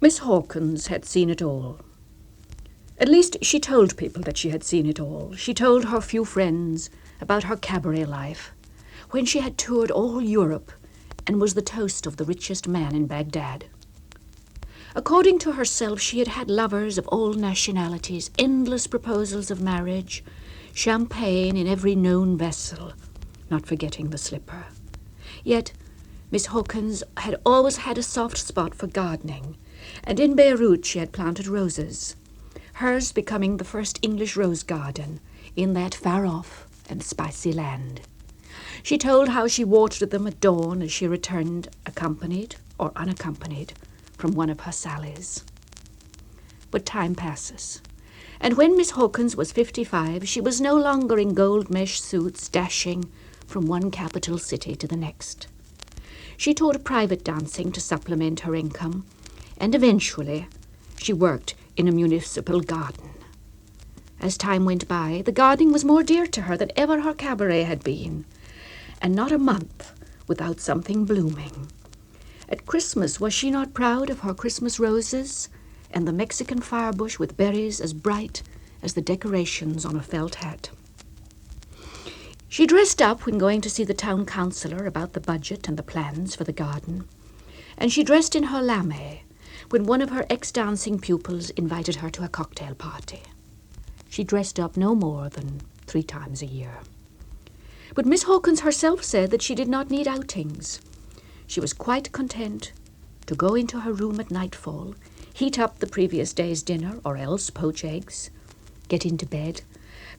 Miss Hawkins had seen it all. At least she told people that she had seen it all. She told her few friends about her cabaret life, when she had toured all Europe and was the toast of the richest man in Baghdad. According to herself, she had had lovers of all nationalities, endless proposals of marriage, champagne in every known vessel, not forgetting the slipper. Yet Miss Hawkins had always had a soft spot for gardening, and in Beirut she had planted roses, hers becoming the first English rose garden in that far-off and spicy land. She told how she watered them at dawn as she returned, accompanied or unaccompanied, from one of her sallies. But time passes, and when Miss Hawkins was 55, she was no longer in gold mesh suits dashing from one capital city to the next. She taught private dancing to supplement her income, and eventually she worked in a municipal garden. As time went by, the gardening was more dear to her than ever her cabaret had been, and not a month without something blooming. At Christmas, was she not proud of her Christmas roses and the Mexican firebush with berries as bright as the decorations on a felt hat? She dressed up when going to see the town councillor about the budget and the plans for the garden, and she dressed in her lame when one of her ex-dancing pupils invited her to a cocktail party. She dressed up no more than 3 times a year. But Miss Hawkins herself said that she did not need outings. She was quite content to go into her room at nightfall, heat up the previous day's dinner, or else poach eggs, get into bed,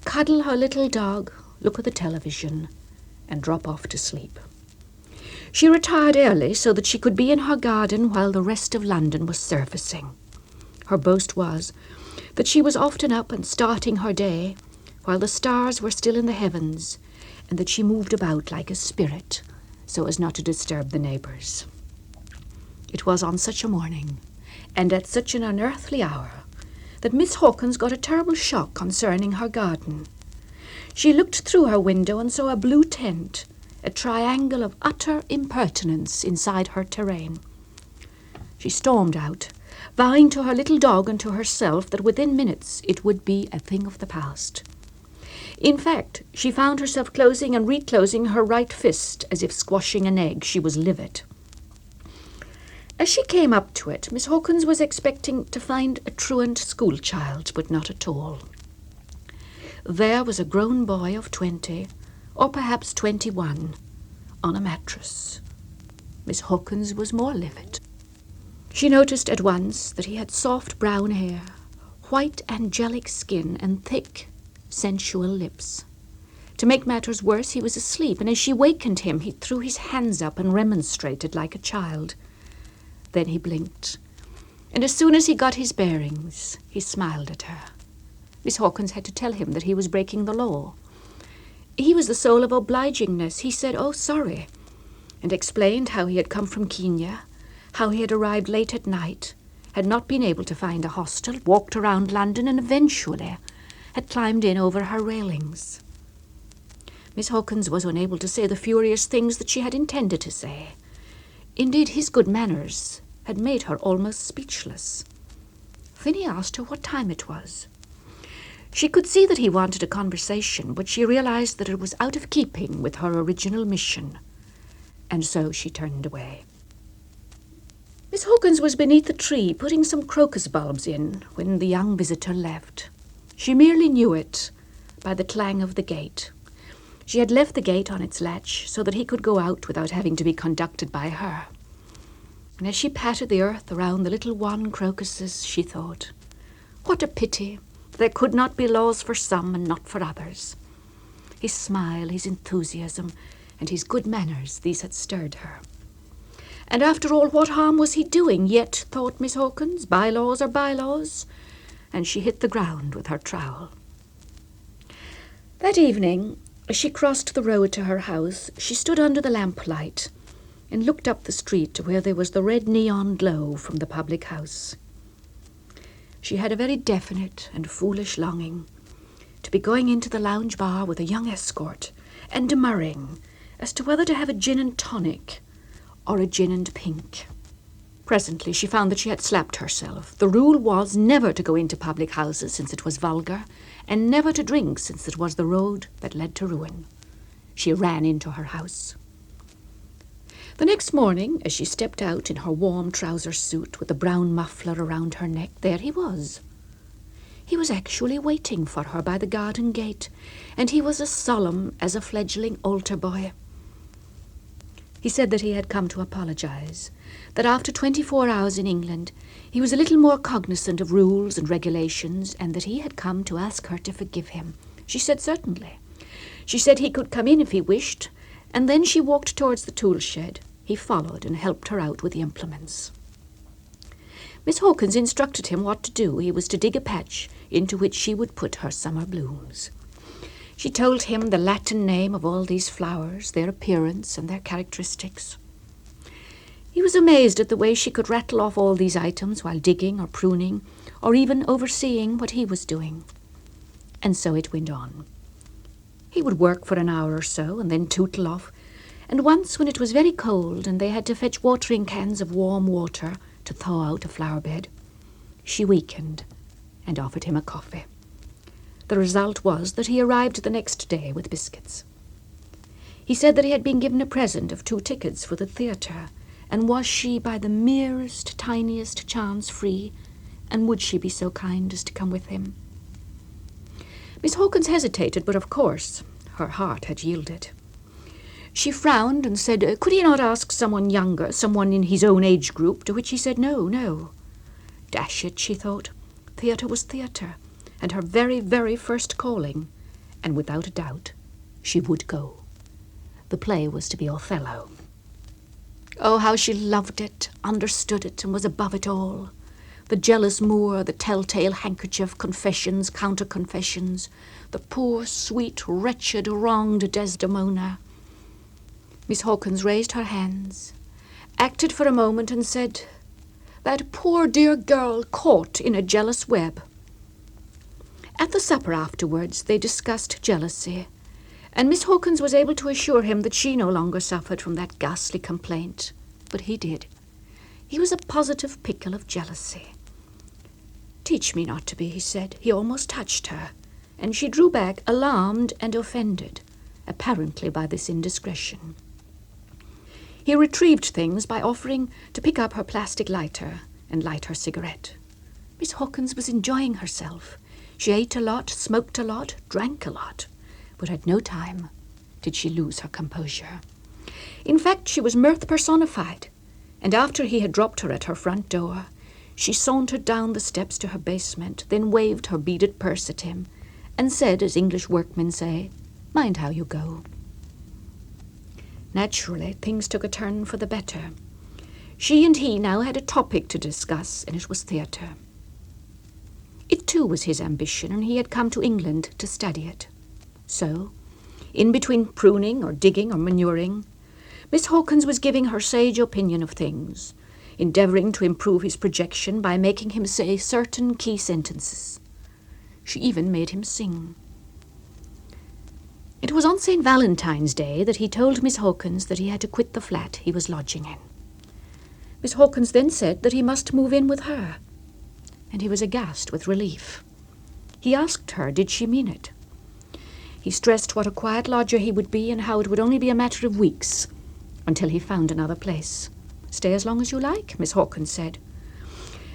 cuddle her little dog, look at the television, and drop off to sleep. She retired early so that she could be in her garden while the rest of London was surfacing. Her boast was that she was often up and starting her day while the stars were still in the heavens, and that she moved about like a spirit so as not to disturb the neighbours. It was on such a morning, and at such an unearthly hour, that Miss Hawkins got a terrible shock concerning her garden. She looked through her window and saw a blue tent, a triangle of utter impertinence inside her terrain. She stormed out, vowing to her little dog and to herself that within minutes it would be a thing of the past. In fact, she found herself closing and reclosing her right fist as if squashing an egg. She was livid. As she came up to it, Miss Hawkins was expecting to find a truant schoolchild, but not at all. There was a grown boy of 20, or perhaps 21, on a mattress. Miss Hawkins was more livid. She noticed at once that he had soft brown hair, white angelic skin, and thick, sensual lips. To make matters worse, he was asleep, and as she wakened him, he threw his hands up and remonstrated like a child. Then he blinked, and as soon as he got his bearings, he smiled at her. Miss Hawkins had to tell him that he was breaking the law. He was the soul of obligingness. He said, "Oh, sorry," and explained how he had come from Kenya, how he had arrived late at night, had not been able to find a hostel, walked around London, and eventually had climbed in over her railings. Miss Hawkins was unable to say the furious things that she had intended to say. Indeed, his good manners had made her almost speechless. Then he asked her what time it was. She could see that he wanted a conversation, but she realized that it was out of keeping with her original mission, and so she turned away. Miss Hawkins was beneath the tree, putting some crocus bulbs in, when the young visitor left. She merely knew it by the clang of the gate. She had left the gate on its latch so that he could go out without having to be conducted by her. And as she patted the earth around the little wan crocuses, she thought, what a pity there could not be laws for some and not for others. His smile, his enthusiasm, and his good manners, these had stirred her. And after all, what harm was he doing? Yet, thought Miss Hawkins, bylaws are bylaws, and she hit the ground with her trowel. That evening, as she crossed the road to her house, she stood under the lamplight and looked up the street to where there was the red neon glow from the public house. She had a very definite and foolish longing to be going into the lounge bar with a young escort and demurring as to whether to have a gin and tonic or a gin and pink. Presently she found that she had slapped herself. The rule was never to go into public houses, since it was vulgar, and never to drink, since it was the road that led to ruin. She ran into her house. The next morning, as she stepped out in her warm trouser suit with the brown muffler around her neck, there he was. He was actually waiting for her by the garden gate, and he was as solemn as a fledgling altar boy. He said that he had come to apologize, that after 24 hours in England, he was a little more cognizant of rules and regulations, and that he had come to ask her to forgive him. She said certainly. She said he could come in if he wished, and then she walked towards the tool shed. He followed and helped her out with the implements. Miss Hawkins instructed him what to do. He was to dig a patch into which she would put her summer blooms. She told him the Latin name of all these flowers, their appearance and their characteristics. He was amazed at the way she could rattle off all these items while digging or pruning, or even overseeing what he was doing. And so it went on. He would work for an hour or so and then tootle off, and once when it was very cold and they had to fetch watering cans of warm water to thaw out a flower bed, she weakened and offered him a coffee. The result was that he arrived the next day with biscuits. He said that he had been given a present of 2 tickets for the theatre, and was she by the merest, tiniest chance free, and would she be so kind as to come with him? Miss Hawkins hesitated, but of course her heart had yielded. She frowned and said, could he not ask someone younger, someone in his own age group, to which he said no. Dash it, she thought. Theatre was theatre, and her very, very first calling, and without a doubt she would go. The play was to be Othello. Oh, how she loved it, understood it, and was above it all. The jealous Moor, the telltale handkerchief, confessions, counter-confessions, the poor, sweet, wretched, wronged Desdemona. Miss Hawkins raised her hands, acted for a moment, and said, that poor dear girl caught in a jealous web. At the supper afterwards, they discussed jealousy, and Miss Hawkins was able to assure him that she no longer suffered from that ghastly complaint. But he did. He was a positive pickle of jealousy. Teach me not to be, he said. He almost touched her, and she drew back, alarmed and offended, apparently by this indiscretion. He retrieved things by offering to pick up her plastic lighter and light her cigarette. Miss Hawkins was enjoying herself. She ate a lot, smoked a lot, drank a lot, but at no time did she lose her composure. In fact, she was mirth personified, and after he had dropped her at her front door, she sauntered down the steps to her basement, then waved her beaded purse at him, and said, as English workmen say, mind how you go. Naturally, things took a turn for the better. She and he now had a topic to discuss, and it was theatre. It too was his ambition, and he had come to England to study it. So, in between pruning or digging or manuring, Miss Hawkins was giving her sage opinion of things, endeavouring to improve his projection by making him say certain key sentences. She even made him sing. It was on St. Valentine's Day that he told Miss Hawkins that he had to quit the flat he was lodging in. Miss Hawkins then said that he must move in with her, and he was aghast with relief. He asked her, did she mean it? He stressed what a quiet lodger he would be and how it would only be a matter of weeks until he found another place. Stay as long as you like, Miss Hawkins said.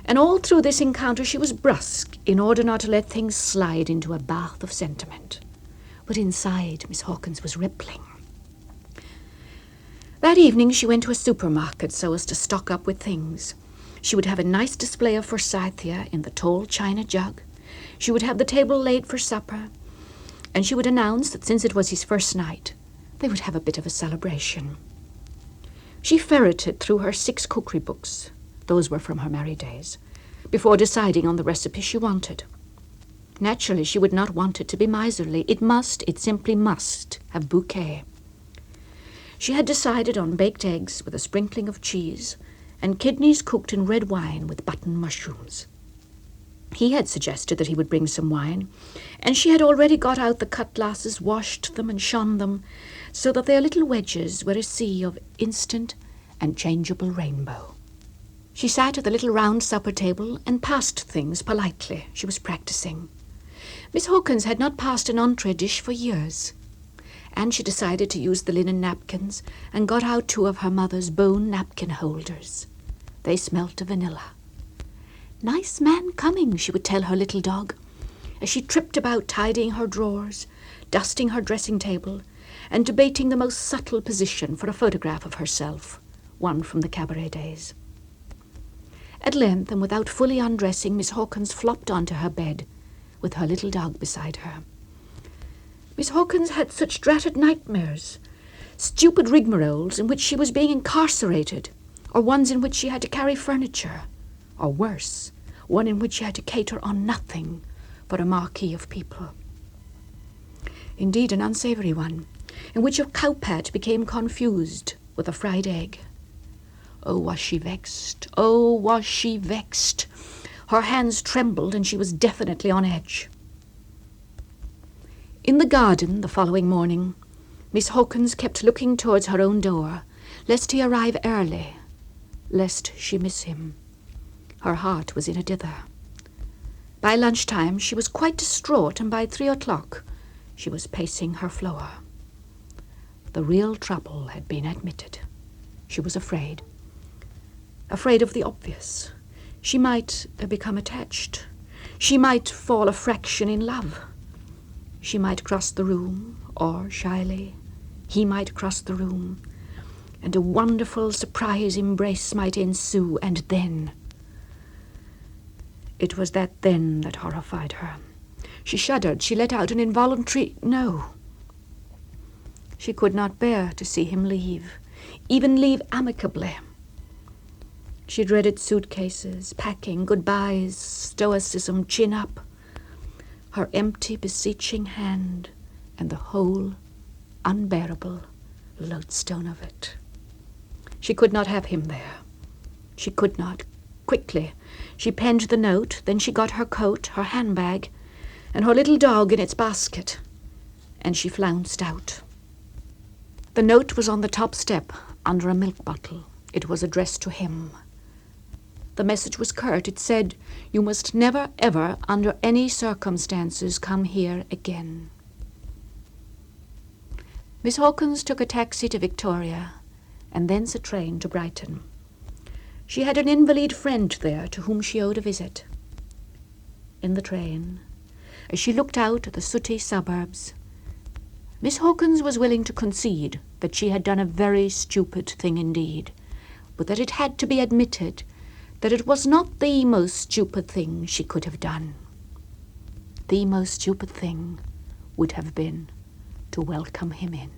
And all through this encounter she was brusque in order not to let things slide into a bath of sentiment. But inside, Miss Hawkins was rippling. That evening she went to a supermarket so as to stock up with things. She would have a nice display of forsythia in the tall china jug. She would have the table laid for supper, and she would announce that since it was his first night, they would have a bit of a celebration. She ferreted through her 6 cookery books, those were from her married days, before deciding on the recipe she wanted. Naturally, she would not want it to be miserly. It simply must have bouquet. She had decided on baked eggs with a sprinkling of cheese and kidneys cooked in red wine with button mushrooms. He had suggested that he would bring some wine, and she had already got out the cut glasses, washed them and shone them, so that their little wedges were a sea of instant and changeable rainbow. She sat at the little round supper table and passed things politely. She was practicing. Miss Hawkins had not passed an entree dish for years, and she decided to use the linen napkins and got out 2 of her mother's bone napkin holders. They smelt of vanilla. "Nice man coming," she would tell her little dog, as she tripped about tidying her drawers, dusting her dressing table, and debating the most subtle position for a photograph of herself, one from the cabaret days. At length, and without fully undressing, Miss Hawkins flopped onto her bed, with her little dog beside her. Miss Hawkins had such dratted nightmares, stupid rigmaroles in which she was being incarcerated, or ones in which she had to carry furniture, or worse, one in which she had to cater on nothing but a marquee of people. Indeed, an unsavoury one, in which a cowpat became confused with a fried egg. Oh, was she vexed? Oh, was she vexed? Her hands trembled, and she was definitely on edge. In the garden the following morning, Miss Hawkins kept looking towards her own door, lest he arrive early, lest she miss him. Her heart was in a dither. By lunchtime she was quite distraught, and by 3 o'clock she was pacing her floor. The real trouble had been admitted. She was afraid. Afraid of the obvious. She might become attached. She might fall a fraction in love. She might cross the room, or shyly, he might cross the room, and a wonderful surprise embrace might ensue, and then... It was that then that horrified her. She shuddered. She let out an involuntary no. She could not bear to see him leave, even leave amicably. She dreaded suitcases, packing, goodbyes, stoicism, chin up, her empty, beseeching hand, and the whole unbearable lodestone of it. She could not have him there. She could not. Quickly, she penned the note, then she got her coat, her handbag, and her little dog in its basket, and she flounced out. The note was on the top step, under a milk bottle. It was addressed to him. The message was curt. It said, "You must never, ever, under any circumstances, come here again." Miss Hawkins took a taxi to Victoria, and thence a train to Brighton. She had an invalid friend there to whom she owed a visit. In the train, as she looked out at the sooty suburbs, Miss Hawkins was willing to concede that she had done a very stupid thing indeed, but that it had to be admitted that it was not the most stupid thing she could have done. The most stupid thing would have been to welcome him in.